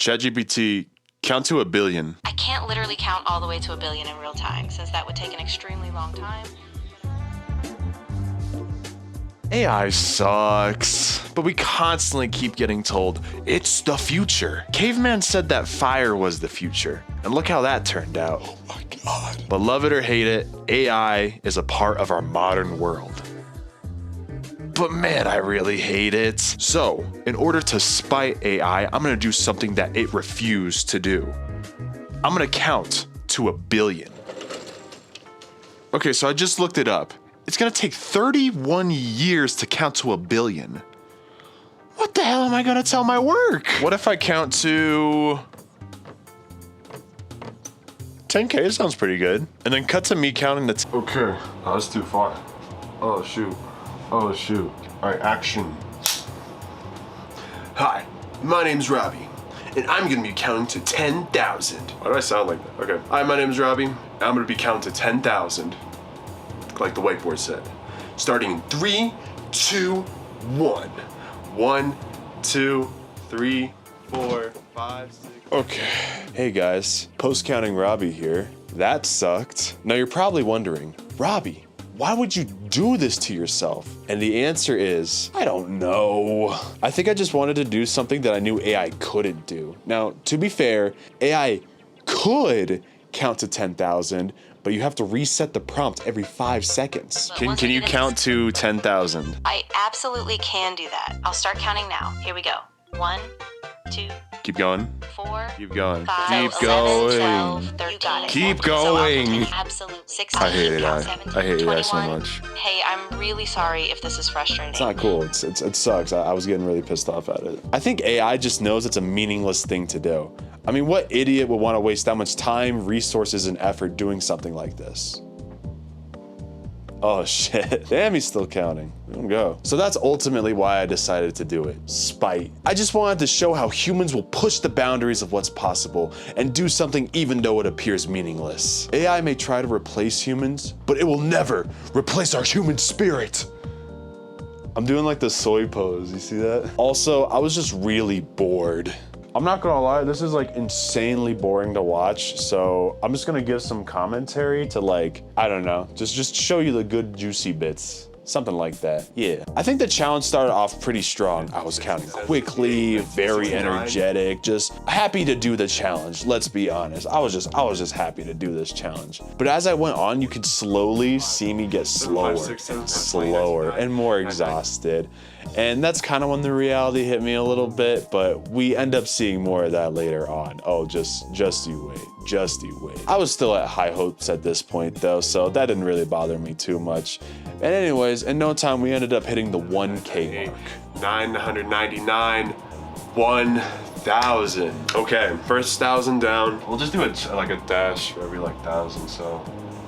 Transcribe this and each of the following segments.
ChatGPT, count to 1 billion. I can't literally count all the way to 1 billion in real time, since that would take an extremely long time. AI sucks, but we constantly keep getting told it's the future. Caveman said that fire was the future, and look how that turned out. Oh my God. But love it or hate it, AI is a part of our modern world. But man, I really hate it. So, in order to spite AI, I'm gonna do something that it refused to do. I'm gonna count to 1 billion. Okay, so I just looked it up. It's gonna take 31 years to count to 1 billion. What the hell am I gonna tell my work? What if I count to 10K? Sounds pretty good. And then cut to me counting the Okay, that's too far. Oh shoot. Oh shoot. All right, action. Hi, my name's Robbie, and I'm gonna be counting to 10,000. Why do I sound like that? Okay. Hi, my name's Robbie. I'm gonna be counting to 10,000. Like the whiteboard said. Starting in 3, 2, 1. 1, 2, 3, 4, 5, 6. Okay. Hey guys, post-counting Robbie here. That sucked. Now you're probably wondering, Robbie, why would you do this to yourself? And the answer is, I don't know. I think I just wanted to do something that I knew AI couldn't do. Now, to be fair, AI could count to 10,000, but you have to reset the prompt every 5 seconds. Can you count to 10,000? I absolutely can do that. I'll start counting now. Here we go. 1, 2, Keep going. 4, Keep going. 5, Keep 11, going. 12, 13. Keep So I'll going. continue. Absolute 16. I hate AI. 17, I hate AI so 21. much. Hey, I'm really sorry if this is frustrating. It's not cool. It sucks. I was getting really pissed off at it. I think AI just knows it's a meaningless thing to do. I mean, what idiot would want to waste that much time, resources, and effort doing something like this? Oh shit. Damn, he's still counting. Let him go. So that's ultimately why I decided to do it. Spite. I just wanted to show how humans will push the boundaries of what's possible and do something even though it appears meaningless. AI may try to replace humans, but it will never replace our human spirit. I'm doing like the soy pose, you see that? Also, I was just really bored. I'm not gonna lie, this is like insanely boring to watch, so I'm just gonna give some commentary to like, I don't know, just show you the good juicy bits. Something like that, yeah. I think the challenge started off pretty strong. I was counting quickly, very energetic, just happy to do the challenge, let's be honest. I was just happy to do this challenge. But as I went on, you could slowly see me get slower and slower and more exhausted. And that's kind of when the reality hit me a little bit, but we end up seeing more of that later on. Oh, just you wait. Just you wait. I was still at high hopes at this point though, so that didn't really bother me too much. And anyways, in no time we ended up hitting the 1K mark. 999, 1,000. Okay, first 1,000 down. We'll just do it like a dash for every like 1,000, so.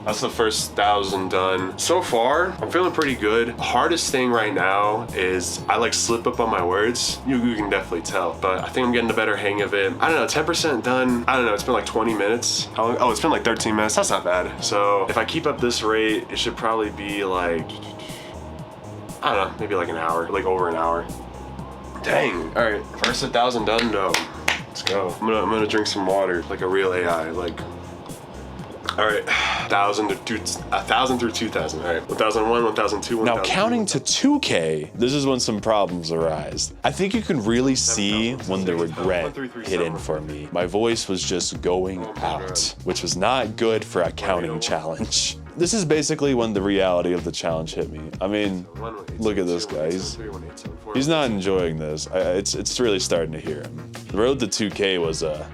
That's the first 1,000 done. So far, I'm feeling pretty good. Hardest thing right now is I like slip up on my words. You can definitely tell, but I think I'm getting the better hang of it. I don't know, 10% done. I don't know, it's been like 20 minutes. Oh, it's been like 13 minutes. That's not bad. So if I keep up this rate, it should probably be like, I don't know, maybe like an hour, like over an hour. Dang, all right, first 1,000 done though. Let's go. I'm gonna drink some water like a real AI, like. All right, 1,000 through 2,000. All right, 1,001, 1,002, 1,002. Now counting to 2K, this is when some problems arise. I think you can really see when the regret hit in for me. My voice was just going out, which was not good for a counting challenge. This is basically when the reality of the challenge hit me. I mean, look at this guy. He's not enjoying this. It's really starting to hear him. The road to 2K was a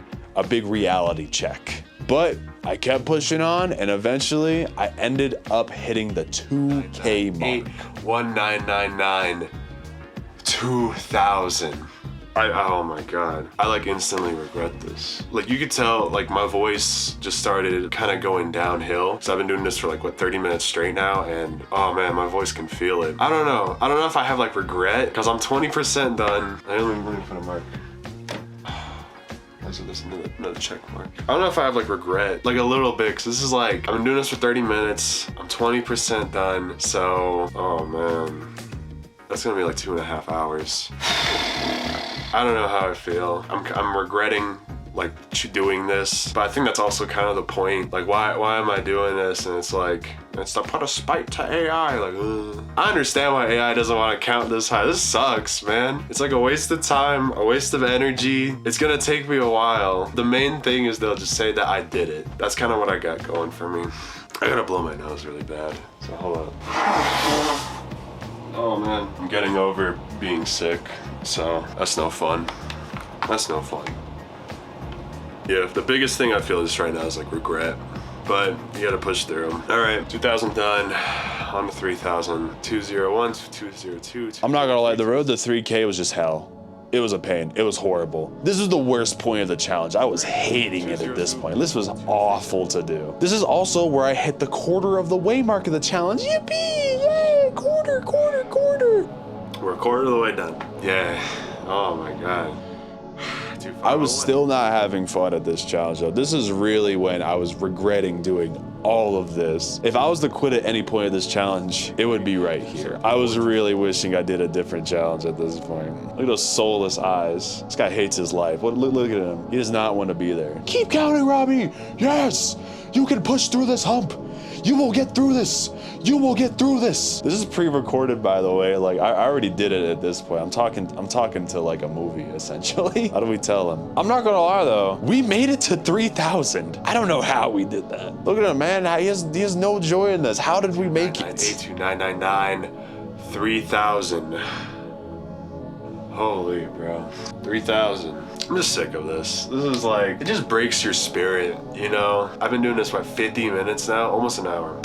big reality check. But I kept pushing on, and eventually I ended up hitting the 2K mark. 1999, 2,000. Oh my God. I like instantly regret this. Like you could tell, like my voice just started kind of going downhill. So I've been doing this for like, what, 30 minutes straight now, and oh man, my voice can feel it. I don't know. I don't know if I have like regret, because I'm 20% done. I only let me put a mark. So there's another check mark. I don't know if I have like regret, like a little bit, because this is like, I've been doing this for 30 minutes. I'm 20% done. So, oh man, that's gonna be like 2.5 hours. I don't know how I feel. I'm regretting like doing this, but I think that's also kind of the point. Like, why am I doing this? And it's like, it's to put a spite to AI. Like, I understand why AI doesn't want to count this high. This sucks, man. It's like a waste of time, a waste of energy. It's gonna take me a while. The main thing is they'll just say that I did it. That's kind of what I got going for me. I gotta blow my nose really bad, so hold on. Oh man, I'm getting over being sick, so that's no fun. That's no fun. Yeah, the biggest thing I feel just right now is like regret, but you gotta push through them. All right, 2,000 done, on to 3,000. 201, 202. I'm not gonna lie, the road to 3K was just hell. It was a pain, it was horrible. This is the worst point of the challenge. I was hating it at this point. This was awful to do. This is also where I hit the quarter of the way mark of the challenge. Yippee, yay, quarter. We're a quarter of the way done. Yeah, oh my God. I was still not having fun at this challenge though. This is really when I was regretting doing all of this. If I was to quit at any point of this challenge, it would be right here. I was really wishing I did a different challenge at this point. Look at those soulless eyes. This guy hates his life. Look at him. He does not want to be there. Keep counting, Robbie. Yes, you can push through this hump. You will get through this. You will get through this. This is pre-recorded, by the way. Like, I already did it at this point. I'm talking to like a movie, essentially. How do we tell him? I'm not gonna lie though. We made it to 3,000. I don't know how we did that. Look at him, man. He has no joy in this. How did we make it? 82999, 3,000. Holy bro, 3,000. I'm just sick of this. This is like, it just breaks your spirit, you know? I've been doing this for 50 minutes now, almost an hour.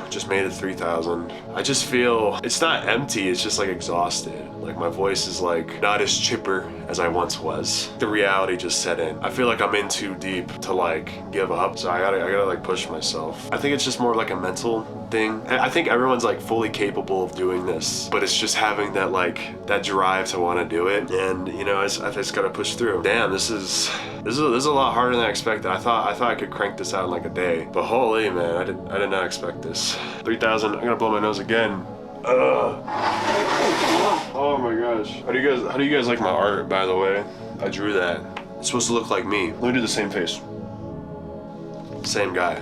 Just made it 3,000. I just feel, it's not empty, it's just like exhausted. Like my voice is like not as chipper as I once was. The reality just set in. I feel like I'm in too deep to like give up. So I gotta like push myself. I think it's just more like a mental thing. I think everyone's like fully capable of doing this, but it's just having that like, that drive to want to do it. And you know, I just gotta push through. Damn, this is a lot harder than I expected. I thought I could crank this out in like a day, but holy man, I did not expect this. 3,000, I'm gonna blow my nose again. Oh my gosh. How do you guys like my art, by the way? I drew that. It's supposed to look like me. Let me do the same face. Same guy.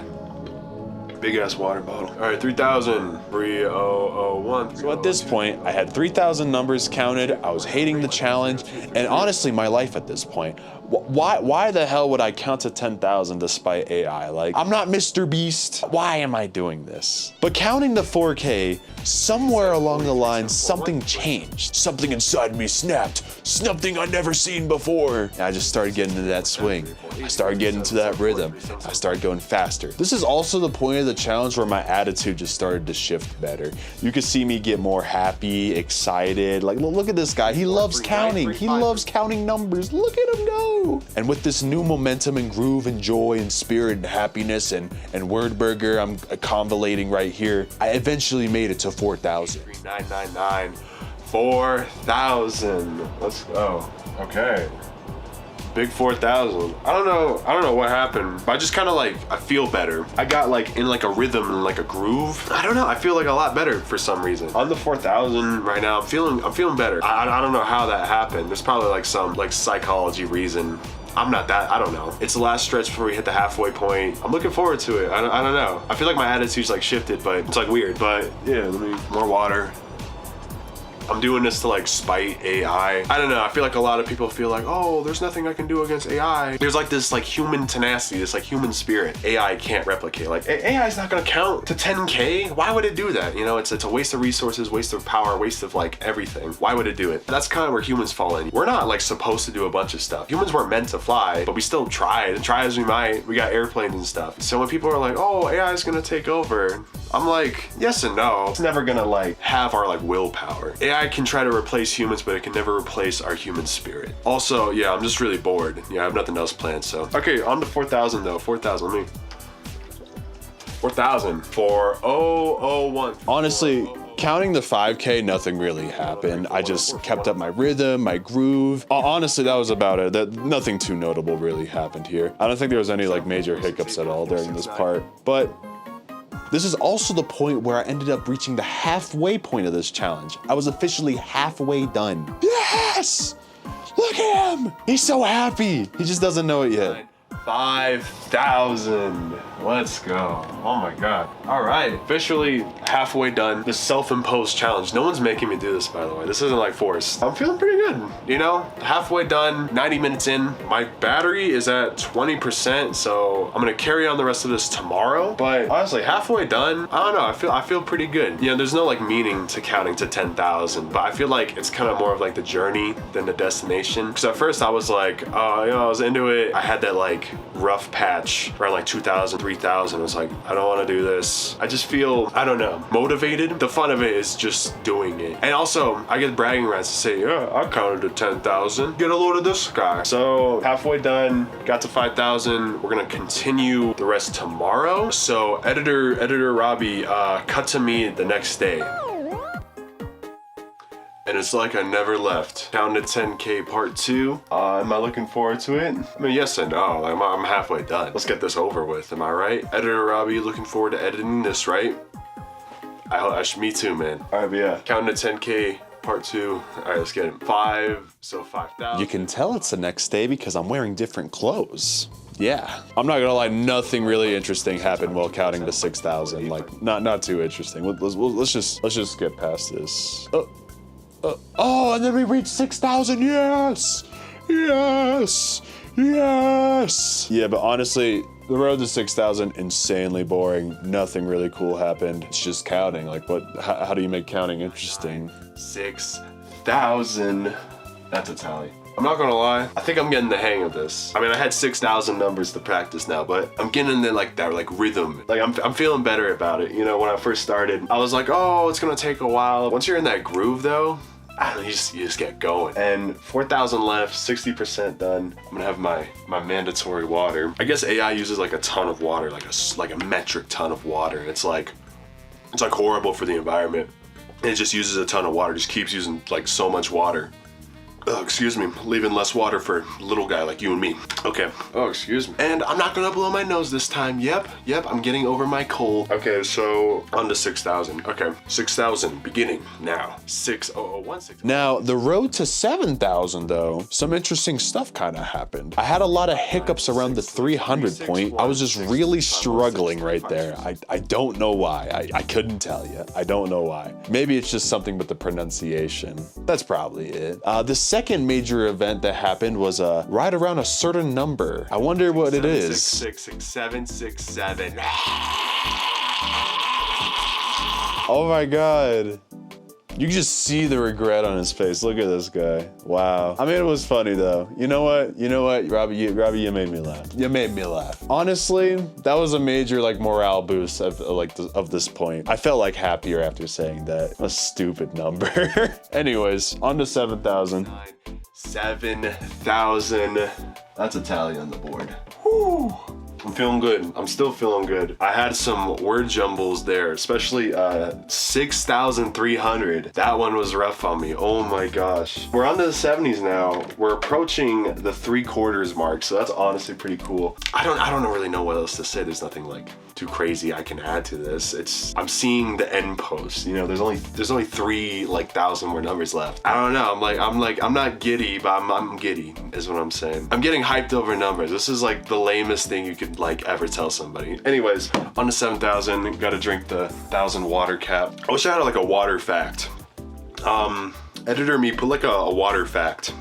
Big ass water bottle. All right, 3,000. 3001. So at this point, I had 3,000 numbers counted. I was hating the challenge, and honestly, my life at this point. Why the hell would I count to 10,000 despite AI? Like, I'm not Mr. Beast. Why am I doing this? But counting to 4K, somewhere along the line, something changed. Something inside me snapped. Something I'd never seen before. And I just started getting into that swing. I started getting into that rhythm. I started going faster. This is also the point of the challenge where my attitude just started to shift better. You could see me get more happy, excited. Like, look at this guy. He loves counting. He loves counting numbers. Look at him go. And with this new momentum and groove and joy and spirit and happiness and word burger I'm convoluting right here, I eventually made it to 4,000. 3999, 4,000. Let's go. Okay. Big 4,000. I don't know what happened, but I just kind of like, I feel better. I got like in like a rhythm and like a groove. I don't know, I feel like a lot better for some reason. On the 4,000 right now, I'm feeling better. I don't know how that happened. There's probably like some like psychology reason. I don't know. It's the last stretch before we hit the halfway point. I'm looking forward to it. I don't know. I feel like my attitude's like shifted, but it's like weird. But yeah, let me, more water. I'm doing this to like spite AI. I don't know, I feel like a lot of people feel like, oh, there's nothing I can do against AI. There's like this like human tenacity, this like human spirit AI can't replicate. Like AI is not gonna count to 10K. Why would it do that? You know, it's a waste of resources, waste of power, waste of like everything. Why would it do it? That's kind of where humans fall in. We're not like supposed to do a bunch of stuff. Humans weren't meant to fly, but we still tried, and try as we might. We got airplanes and stuff. So when people are like, oh, AI is gonna take over, I'm like, yes and no. It's never gonna like have our like willpower. AI can try to replace humans, but it can never replace our human spirit. Also, yeah, I'm just really bored. Yeah, I have nothing else planned, so. Okay, on to 4,000 though. 4,000, let me. 4,000. 4001. Honestly, counting the 5K, nothing really happened. I just kept up my rhythm, my groove. Honestly, that was about it. Nothing too notable really happened here. I don't think there was any like major hiccups at all during this part, but This is also the point where I ended up reaching the halfway point of this challenge. I was officially halfway done. Yes! Look at him! He's so happy. He just doesn't know it yet. 5,000. Let's go. Oh my God. All right. Officially halfway done. The self-imposed challenge. No one's making me do this, by the way. This isn't like forced. I'm feeling pretty good. You know, halfway done, 90 minutes in. My battery is at 20%, so I'm gonna carry on the rest of this tomorrow. But honestly, halfway done, I don't know. I feel pretty good. You know, there's no like meaning to counting to 10,000, but I feel like it's kind of more of like the journey than the destination. Because at first I was like, you know, I was into it. I had that like rough patch around like 2,000, 3,000. I was like, I don't want to do this. I just feel, I don't know, motivated. The fun of it is just doing it. And also, I get bragging rights to say, yeah, I counted to 10,000. Get a load of this guy. So halfway done, got to 5,000. We're gonna continue the rest tomorrow. So editor Robbie, cut to me the next day. And it's like I never left. Down to 10K part 2. Am I looking forward to it? I mean, yes and no. I'm halfway done. Let's get this over with, am I right? Editor Robbie, looking forward to editing this, right? Me too, man. All right, but yeah. Counting to 10K part 2. All right, let's get it. 5,000. You can tell it's the next day because I'm wearing different clothes. Yeah, I'm not gonna lie, nothing really interesting happened while counting to 6,000. Like, not too interesting. Let's just skip past this. Oh, and then we reached 6,000. Yes, yes, yes. Yeah, but honestly, the road to 6,000 insanely boring. Nothing really cool happened. It's just counting. Like, how do you make counting interesting? 6,000. That's a tally. I'm not gonna lie, I think I'm getting the hang of this. I mean, I had 6,000 numbers to practice now, but I'm getting in that rhythm. Like I'm feeling better about it. You know, when I first started, I was like, oh, it's gonna take a while. Once you're in that groove though, I don't know, you just get going. And 4,000 left, 60% done. I'm gonna have my mandatory water. I guess AI uses like a ton of water, like a metric ton of water, and it's like horrible for the environment. And it just uses a ton of water, just keeps using like so much water. Oh, excuse me, leaving less water for a little guy like you and me. Okay, oh, excuse me. And I'm not gonna blow my nose this time. Yep, I'm getting over my cold. Okay, so on to 6,000. Okay, 6,000, beginning now. 6,001. Now, the road to 7,000 though, some interesting stuff kind of happened. I had a lot of hiccups around the 300 point. I was just really struggling right there. I don't know why. I couldn't tell you. I don't know why. Maybe it's just something with the pronunciation. That's probably it. The second major event that happened was right around a certain number. I wonder what it is. 6,767. Oh my God. You can just see the regret on his face. Look at this guy. Wow. I mean, it was funny though. You know what? Robbie, you made me laugh. You made me laugh. Honestly, that was a major like morale boost of this point. I felt like happier after saying that. A stupid number. Anyways, on to 7,000. 7,000. That's a tally on the board. Whew. I'm feeling good. I'm still feeling good. I had some word jumbles there, especially 6,300. That one was rough on me. Oh my gosh. We're on to the 70s now. We're approaching the 3/4 mark, so that's honestly pretty cool. I don't really know what else to say. There's nothing like too crazy I can add to this. I'm seeing the end post. You know, there's only 3,000 more numbers left. I don't know. I'm not giddy, but I'm giddy is what I'm saying. I'm getting hyped over numbers. This is like the lamest thing you could like ever tell somebody. Anyways, on to 7,000. Gotta drink the 1,000 water cap. I wish I had like a water fact. Editor me, put like a water fact.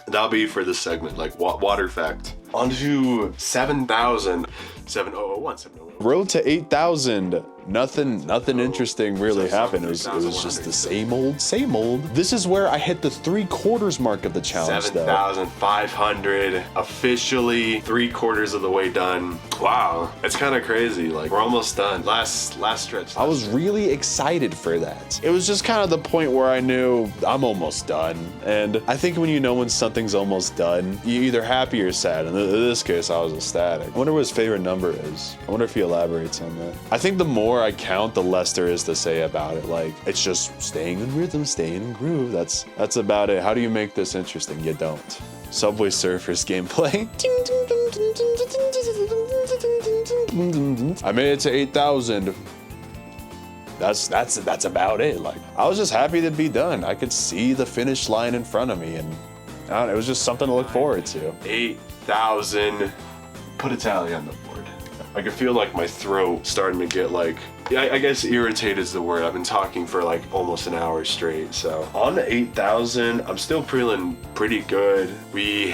That'll be for this segment, like water fact. On to 7,000. 7,001. Road to 8,000. Nothing interesting really happened. It was just the same old. This is where I hit the 3/4 mark of the challenge though. 7,500, officially 3/4 of the way done. Wow, it's kind of crazy. Like we're almost done. Last stretch. I was really excited for that. It was just kind of the point where I knew I'm almost done. And I think when you know when something's almost done, you're either happy or sad. And in this case, I was ecstatic. I wonder what his favorite number is. I wonder if he elaborates on that. I think the more I count, the less there is to say about it. Like, it's just staying in rhythm, staying in groove. That's about it. How do you make this interesting? You don't. Subway Surfers gameplay. Ding, ding, ding. I made it to 8,000. That's about it. Like, I was just happy to be done. I could see the finish line in front of me, and I don't know, it was just something to look forward to. 8,000. Put a tally on the board. I can feel like my throat starting to get like, I guess irritated is the word. I've been talking for like almost an hour straight. So on the 8,000, I'm still feeling pretty good. We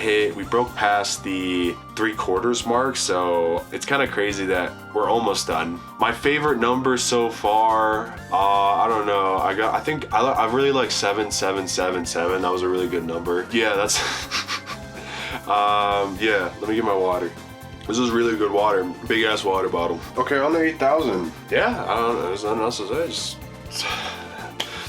broke past the 3/4 mark. So it's kind of crazy that we're almost done. My favorite number so far, I don't know. I think I really like 7777. That was a really good number. Yeah, that's, yeah, let me get my water. This is really good water, big ass water bottle. Okay, on the 8,000. Yeah, I don't know, there's nothing else to say. Just,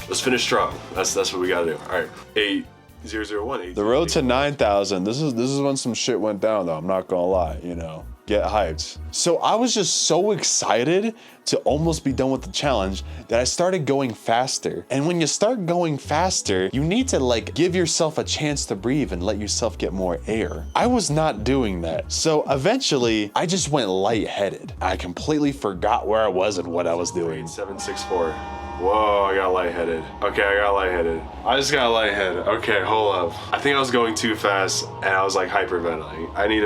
let's finish strong. That's what we gotta do. All right, 8001. The road to 9,000. This is when some shit went down, though. I'm not gonna lie, you know. Get hyped. So I was just so excited to almost be done with the challenge that I started going faster. And when you start going faster, you need to like give yourself a chance to breathe and let yourself get more air. I was not doing that. So eventually I just went lightheaded. I completely forgot where I was and what I was doing. 764. Whoa, I got lightheaded. Okay, I got lightheaded. I just got lightheaded. Okay, hold up. I think I was going too fast and I was like hyperventilating. I need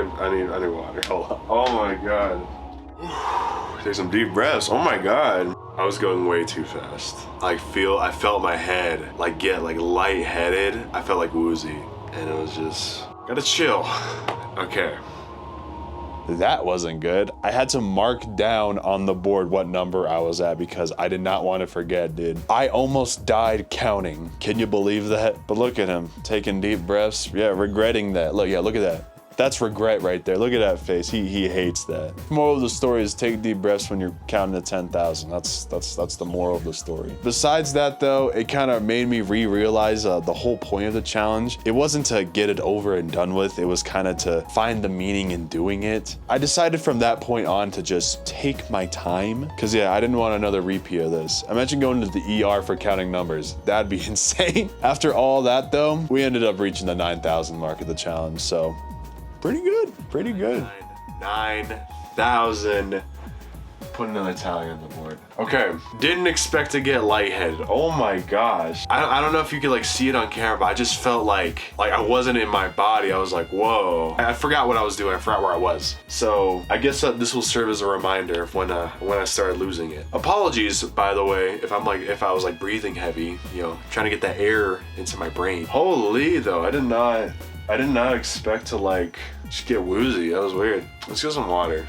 water. Hold up. Oh my God. Take some deep breaths. Oh my God. I was going way too fast. I felt my head like get like lightheaded. I felt like woozy and it was just, gotta chill. Okay. That wasn't good. I had to mark down on the board what number I was at because I did not want to forget, dude. I almost died counting. Can you believe that? But look at him, taking deep breaths. Yeah, regretting that. Look, yeah, look at that. That's regret right there. Look at that face. He hates that. Moral of the story is take deep breaths when you're counting to 10,000. That's the moral of the story. Besides that though, it kind of made me realize the whole point of the challenge. It wasn't to get it over and done with. It was kind of to find the meaning in doing it. I decided from that point on to just take my time. Cause yeah, I didn't want another repeat of this. I mentioned going to the ER for counting numbers. That'd be insane. After all that though, we ended up reaching the 9,000 mark of the challenge. So pretty good, pretty good. 9,000. Put another tally on the board. Okay, didn't expect to get lightheaded. Oh my gosh. I don't know if you could like see it on camera, but I just felt like I wasn't in my body. I was like, whoa. I forgot what I was doing. I forgot where I was. So I guess this will serve as a reminder of when I started losing it. Apologies, by the way, if I was like breathing heavy, you know, trying to get that air into my brain. Holy though, I did not expect to like just get woozy. That was weird. Let's get some water.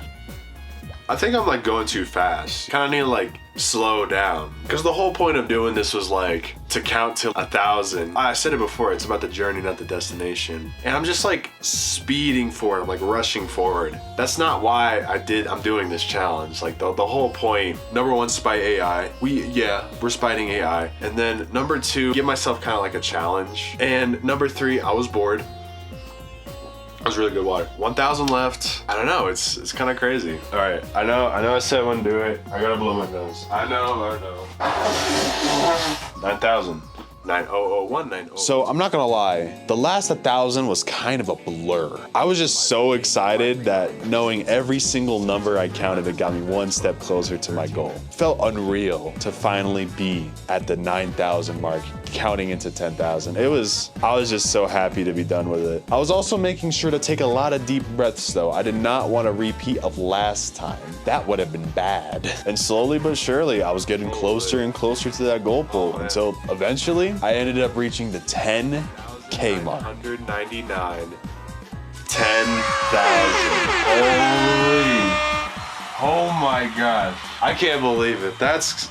I think I'm like going too fast. Kind of need to like slow down. Because the whole point of doing this was like to count to 1,000. I said it before, it's about the journey, not the destination. And I'm just like speeding forward, I'm like rushing forward. That's not why I'm doing this challenge. Like the whole point, number one, spite AI. We're spiting AI. And then number two, give myself kind of like a challenge. And number three, I was bored. That was really good water. 1,000 left. I don't know, it's kind of crazy. All right, I know I said I wouldn't do it. I gotta blow my nose. I know. 9,000. 9001, 9001. So I'm not gonna lie, the last 1,000 was kind of a blur. I was just so excited that knowing every single number I counted, it got me one step closer to my goal. Felt unreal to finally be at the 9,000 mark, counting into 10,000. I was just so happy to be done with it. I was also making sure to take a lot of deep breaths though. I did not want a repeat of last time. That would have been bad. And slowly but surely, I was getting closer and closer to that goal pole until eventually I ended up reaching the 10K mark. 199. 10,000. Holy. Oh my God. I can't believe it.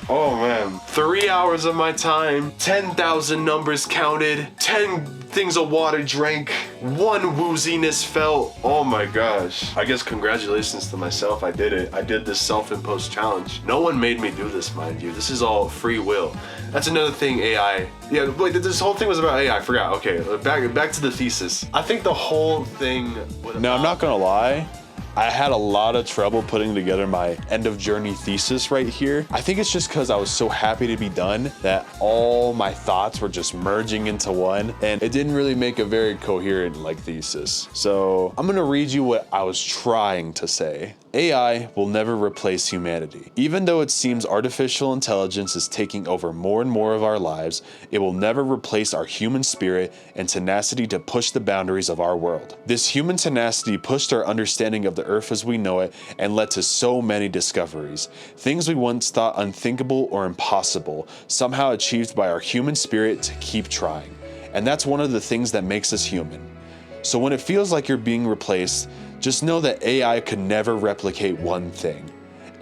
Oh man. 3 hours of my time, 10,000 numbers counted, 10 things of water drank, 1 wooziness felt. Oh my gosh. I guess congratulations to myself. I did it. I did this self-imposed challenge. No one made me do this, mind you. This is all free will. That's another thing AI. Yeah, wait, this whole thing was about AI. I forgot. Okay, back to the thesis. I think the whole thing. Now, I'm not gonna lie. I had a lot of trouble putting together my end of journey thesis right here. I think it's just because I was so happy to be done that all my thoughts were just merging into one, and it didn't really make a very coherent like thesis. So I'm gonna read you what I was trying to say. AI will never replace humanity. Even though it seems artificial intelligence is taking over more and more of our lives, it will never replace our human spirit and tenacity to push the boundaries of our world. This human tenacity pushed our understanding of the earth as we know it and led to so many discoveries. Things we once thought unthinkable or impossible, somehow achieved by our human spirit to keep trying. And that's one of the things that makes us human. So when it feels like you're being replaced, just know that AI could never replicate one thing,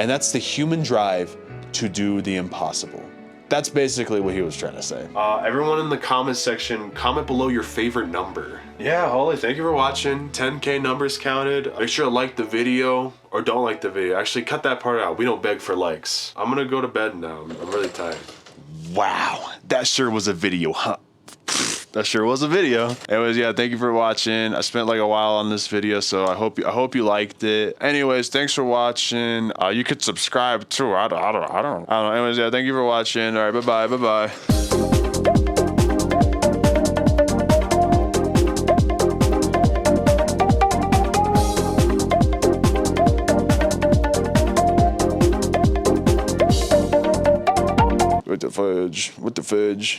and that's the human drive to do the impossible. That's basically what he was trying to say. Everyone in the comment section, comment below your favorite number. Yeah, Holly, thank you for watching. 10K numbers counted. Make sure to like the video or don't like the video. Actually, cut that part out. We don't beg for likes. I'm gonna go to bed now. I'm really tired. Wow, that sure was a video, huh? That sure was a video. Anyways, yeah, thank you for watching. I spent like a while on this video, so I hope you liked it. Anyways, thanks for watching. You could subscribe too. I don't know. Anyways, yeah, thank you for watching. All right, bye-bye. With the fudge.